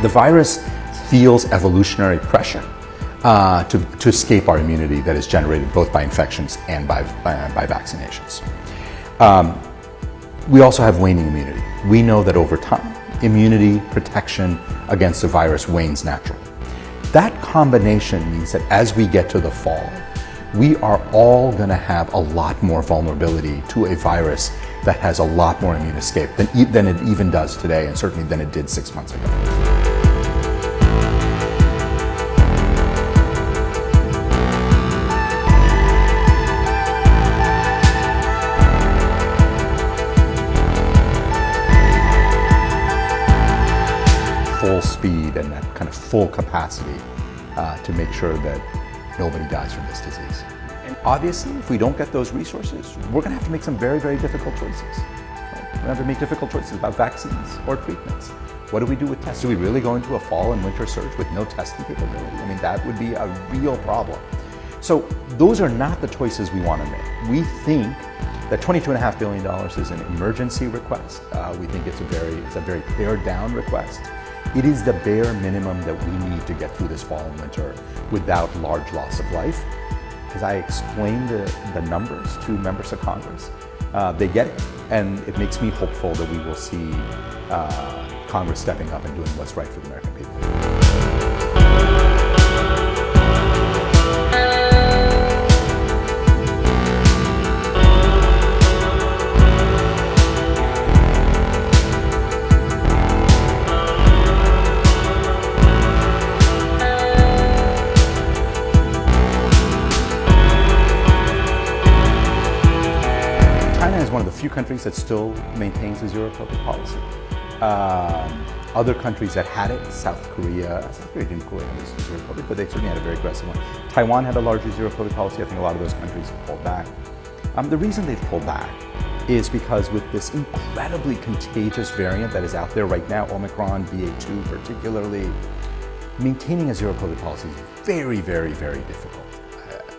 The virus feels evolutionary pressure to escape our immunity that is generated both by infections and by vaccinations. We also have waning immunity. We know that over time, immunity protection against the virus wanes naturally. That combination means that as we get to the fall, we are all going to have a lot more vulnerability to a virus that has a lot more immune escape than it even does today, and certainly than it did 6 months ago. Full speed and that kind of full capacity to make sure that nobody dies from this disease. And obviously, if we don't get those resources, we're going to have to make some very, very difficult choices. Right? We're going to have to make difficult choices about vaccines or treatments. What do we do with tests? Do we really go into a fall and winter surge with no testing capability? I mean, that would be a real problem. So those are not the choices we want to make. We think that $22.5 billion is an emergency request. We think it's a very pared down request. It is the bare minimum that we need to get through this fall and winter without large loss of life. As I explain the numbers to members of Congress, they get it, and it makes me hopeful that we will see Congress stepping up and doing what's right for the American people. China is one of the few countries that still maintains a zero-COVID policy. Other countries that had it, South Korea didn't quite have zero COVID, but they certainly had a very aggressive one. Taiwan had a largely zero COVID policy. I think a lot of those countries have pulled back. The reason they've pulled back is because with this incredibly contagious variant that is out there right now, Omicron, BA2 particularly, maintaining a zero COVID policy is very, very, very difficult.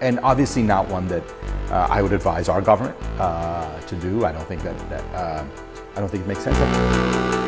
And obviously not one that I would advise our government to do. I don't think it makes sense.